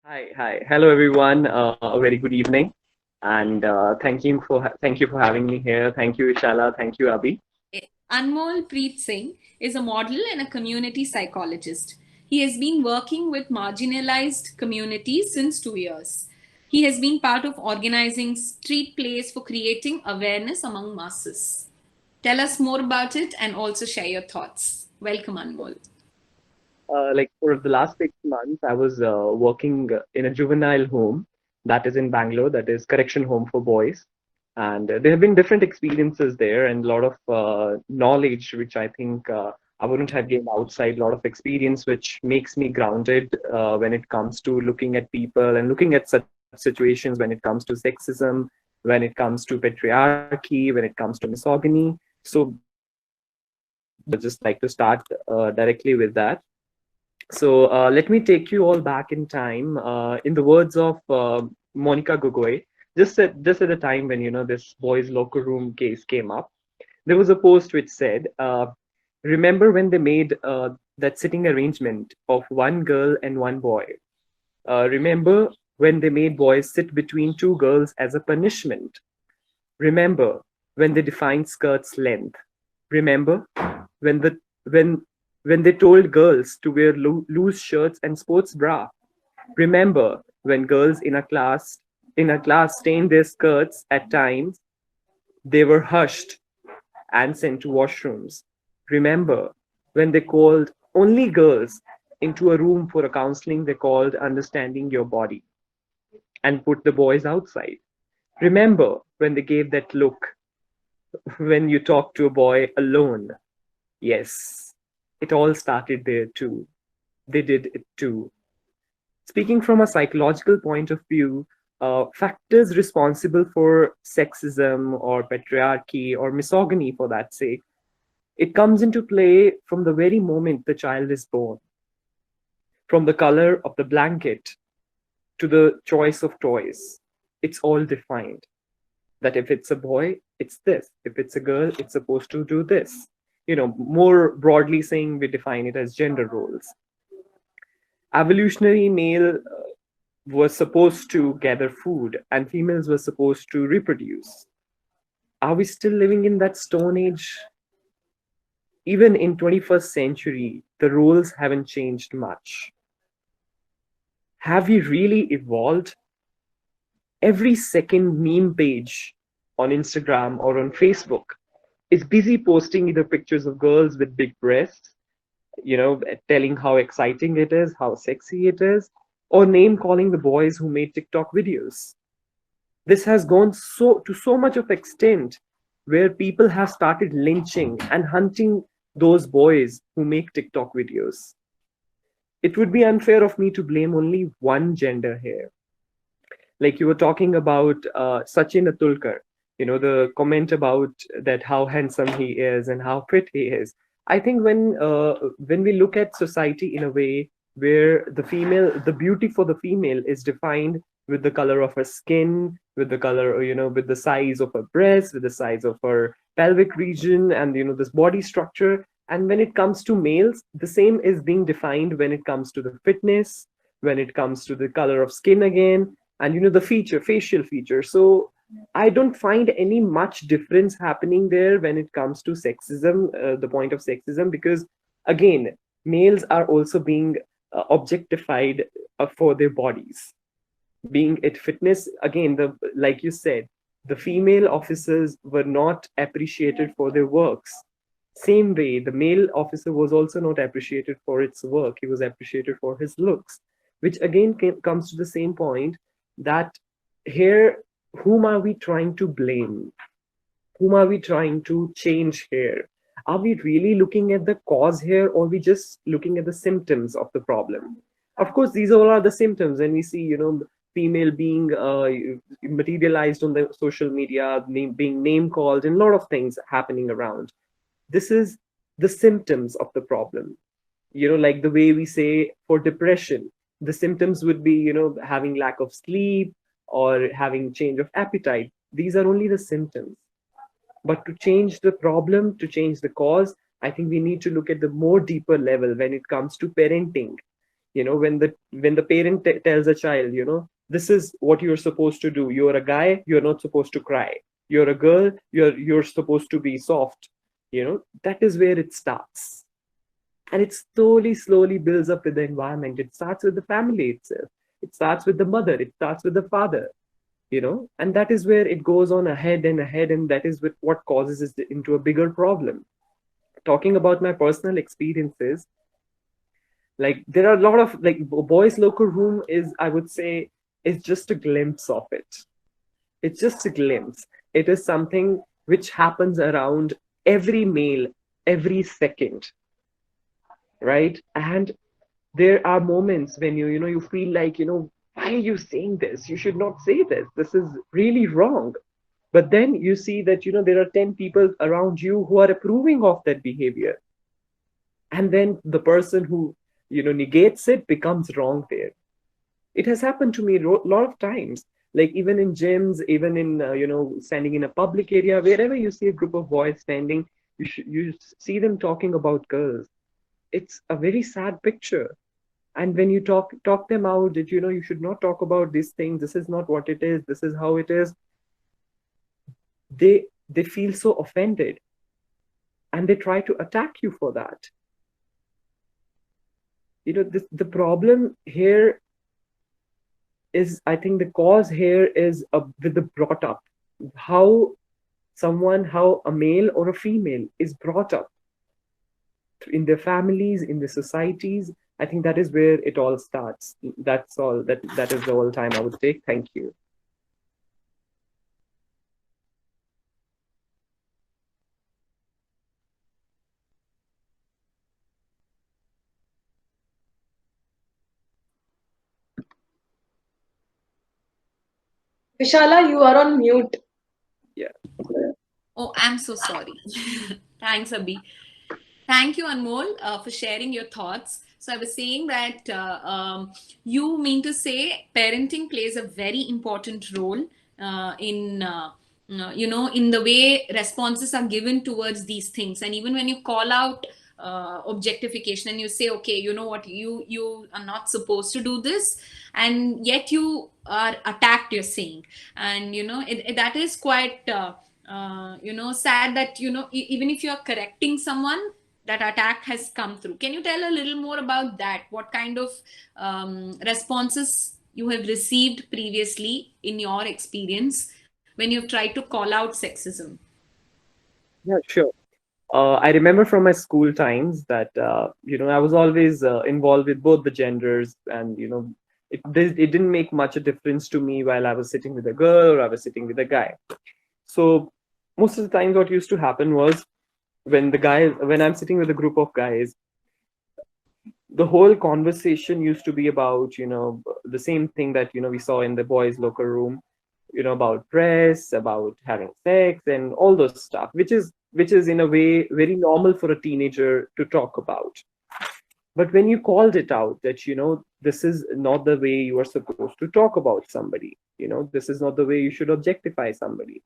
Hello everyone. A very good evening, and thank you for having me here. Thank you, Ishala. Thank you, Abhi. Anmolpreet Singh is a model and a community psychologist. He has been working with marginalized communities since 2 years. He has been part of organizing street plays for creating awareness among masses. Tell us more about it and also share your thoughts. Welcome, Anmol. Like for the last 6 months, I was working in a juvenile home that is in Bangalore, that is correction home for boys, and there have been different experiences there and a lot of knowledge which I think I wouldn't have gained outside. A lot of experience which makes me grounded when it comes to looking at people and looking at such situations when it comes to sexism, when it comes to patriarchy, when it comes to misogyny. So just like to start directly with that. So let me take you all back in time. In the words of Monica Gogoi, just at the time when this boys' locker room case came up, there was a post which said, "Remember when they made that sitting arrangement of one girl and one boy? Remember when they made boys sit between two girls as a punishment? Remember when they defined skirts' length? Remember when the when when they told girls to wear loose shirts and sports bra? Remember when girls in a class stained their skirts at times? They were hushed and sent to washrooms. Remember when they called only girls into a room for a counseling they called understanding your body and put the boys outside? Remember when they gave that look when you talk to a boy alone? Yes, it all started there too. They did it too. Speaking from a psychological point of view, factors responsible for sexism or patriarchy or misogyny, for that sake, it comes into play from the very moment the child is born, from the color of the blanket to the choice of toys. It's all defined. That if it's a boy, it's this. If it's a girl, it's supposed to do this. More broadly saying, we define it as gender roles. Evolutionary male was supposed to gather food and females were supposed to reproduce. Are we still living in that stone age? Even in 21st century, the roles haven't changed much. Have we really evolved? Every second meme page on Instagram or on Facebook is busy posting either pictures of girls with big breasts, telling how exciting it is, how sexy it is, or name calling the boys who made TikTok videos. This has gone so much of extent where people have started lynching and hunting those boys who make TikTok videos. It would be unfair of me to blame only one gender here. Like you were talking about Sachin Atulkar, the comment about that how handsome he is and how fit he is. I think when we look at society in a way where the beauty for the female is defined with the color of her skin, with the color, with the size of her breast, with the size of her pelvic region, and this body structure. And when it comes to males, the same is being defined when it comes to the fitness, when it comes to the color of skin again, and the facial feature. So I don't find any much difference happening there when it comes to sexism, the point of sexism, because again, males are also being objectified for their bodies, being it fitness. Again, the like you said, the female officers were not appreciated for their works. Same way, the male officer was also not appreciated for its work. He was appreciated for his looks, which again comes to the same point that here, whom are we trying to blame? Whom are we trying to change here? Are we really looking at the cause here, or are we just looking at the symptoms of the problem? Of course, these all are the symptoms, and we see, female being materialized on the social media, being name called, and a lot of things happening around. This is the symptoms of the problem. Like the way we say for depression, the symptoms would be, having lack of sleep or having change of appetite. These are only the symptoms. But to change the problem, to change the cause, I think we need to look at the more deeper level when it comes to parenting. When the parent tells a child, this is what you're supposed to do. You're a guy, you're not supposed to cry. You're a girl, you're supposed to be soft. That is where it starts. And it slowly builds up with the environment. It starts with the family itself. It starts with the mother. It starts with the father. And that is where it goes on ahead and ahead, and that is what causes it into a bigger problem. Talking about my personal experiences, like there are a lot of, like, boys locker room is, I would say, is just a glimpse of it. It's just a glimpse. It is something which happens around every male, every second, right? And there are moments when you feel like, why are you saying this? You should not say this. This is really wrong. But then you see that, there are 10 people around you who are approving of that behavior. And then the person who, negates it becomes wrong there. It has happened to me a lot of times, like even in gyms, even in, standing in a public area, wherever you see a group of boys standing, you see them talking about girls. It's a very sad picture. And when you talk them out that, you should not talk about these things, this is not what it is, this is how it is, they feel so offended, and they try to attack you for that. The problem here is, I think the cause here is with the brought up, how how a male or a female is brought up in their families, in their societies. I think that is where it all starts. That's all. That is the whole time I would take. Thank you. Vishala, you are on mute. Yeah. Oh, I'm so sorry. Thanks, Abhi. Thank you, Anmol, for sharing your thoughts. So I was saying that you mean to say parenting plays a very important role in in the way responses are given towards these things. And even when you call out objectification and you say, okay, you know what, you are not supposed to do this, and yet you are attacked, you're saying. And that is quite sad that even if you're correcting someone, that attack has come through. Can you tell a little more about that? What kind of responses you have received previously in your experience when you've tried to call out sexism? Yeah, sure. I remember from my school times that I was always involved with both the genders, and it didn't make much a difference to me while I was sitting with a girl or I was sitting with a guy. So most of the times, what used to happen was, when I'm sitting with a group of guys, the whole conversation used to be about the same thing that we saw in the boys locker room, about dress, about having sex, and all those stuff, which is in a way very normal for a teenager to talk about. But when you called it out that this is not the way you are supposed to talk about somebody, this is not the way you should objectify somebody,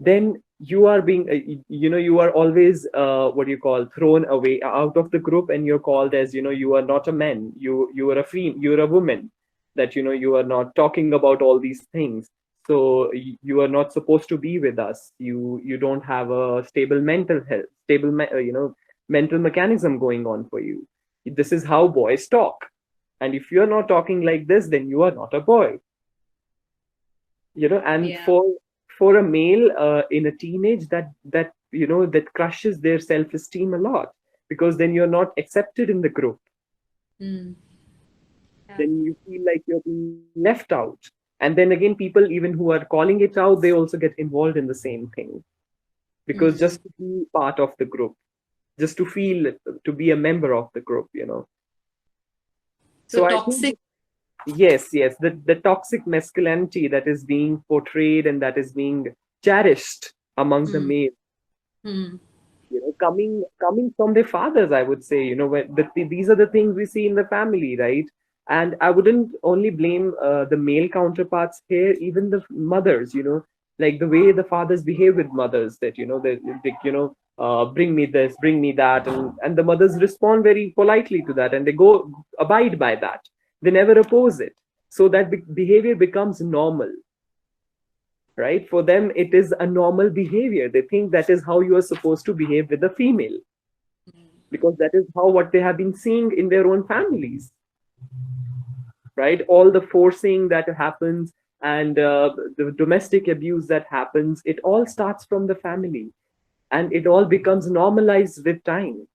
then you are being you are always what do you call, thrown away out of the group, and you're called as, you are not a man, you are a you're a woman, that you are not talking about all these things, so you are not supposed to be with us, you don't have a stable mental health, stable mental mechanism going on for you. This is how boys talk, and if you're not talking like this, then you are not a boy. And Yeah. for a male in a teenage, that crushes their self-esteem a lot, because then you're not accepted in the group, Mm. Yeah. then you feel like you're being left out. And then again, people even who are calling it out, they also get involved in the same thing, because Mm. just to be part of the group, just to feel, to be a member of the group. So So I think, toxic. yes, the toxic masculinity that is being portrayed and that is being cherished among the Mm. male, Mm. coming from their fathers, I would say, these are the things we see in the family, right? And I wouldn't only blame the male counterparts here, even the mothers, like the way the fathers behave with mothers, that bring me this, bring me that, and the mothers respond very politely to that, and they go abide by that. They never oppose it. So that behavior becomes normal, right? For them, it is a normal behavior. They think that is how you are supposed to behave with a female, because that is how what they have been seeing in their own families, right? All the forcing that happens and the domestic abuse that happens, it all starts from the family, and it all becomes normalized with time.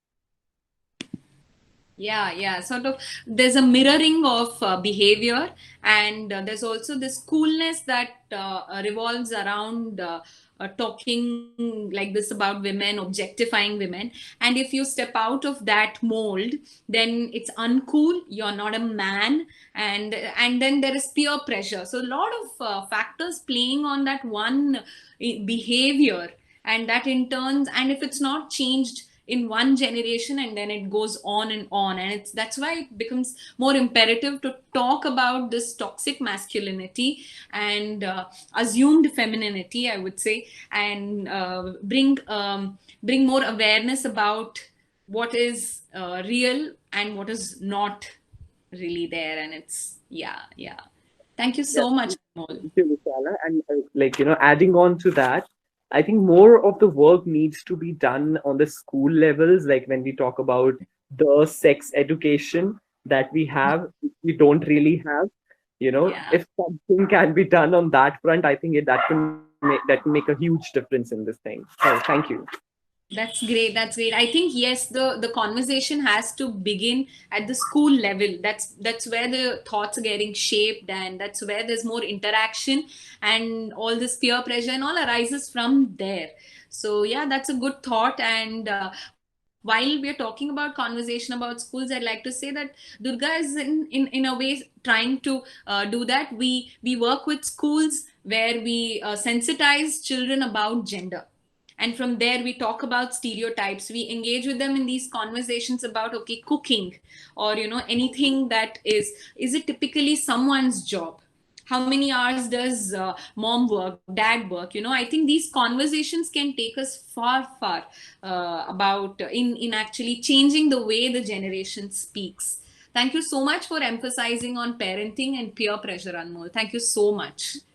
Yeah, sort of. There's a mirroring of behavior, and there's also this coolness that revolves around talking like this about women, objectifying women. And if you step out of that mold, then it's uncool. You're not a man, and then there is peer pressure. So a lot of factors playing on that one behavior, and that in turns, and if it's not changed in one generation, and then it goes on and on, and it's that's why it becomes more imperative to talk about this toxic masculinity and assumed femininity, I would say, and bring more awareness about what is real and what is not really there. And it's yeah, thank you Yes, so much, Anmol. thank you, Vishala. And adding on to that, I think more of the work needs to be done on the school levels. Like when we talk about the sex education that we have, we don't really have. Yeah. If something can be done on that front, I think that can make a huge difference in this thing. So thank you. That's great. That's great. I think yes, the conversation has to begin at the school level. That's where the thoughts are getting shaped, and that's where there's more interaction, and all this peer pressure and all arises from there. So yeah, that's a good thought. And while we are talking about conversation about schools, I'd like to say that Durga is in a way trying to do that. We work with schools where we sensitize children about gender, and from there we talk about stereotypes. We engage with them in these conversations about, okay, cooking, or anything that is it typically someone's job? How many hours does mom work, dad work? I think these conversations can take us far about in actually changing the way the generation speaks. Thank you so much for emphasizing on parenting and peer pressure, Anmol. Thank you so much.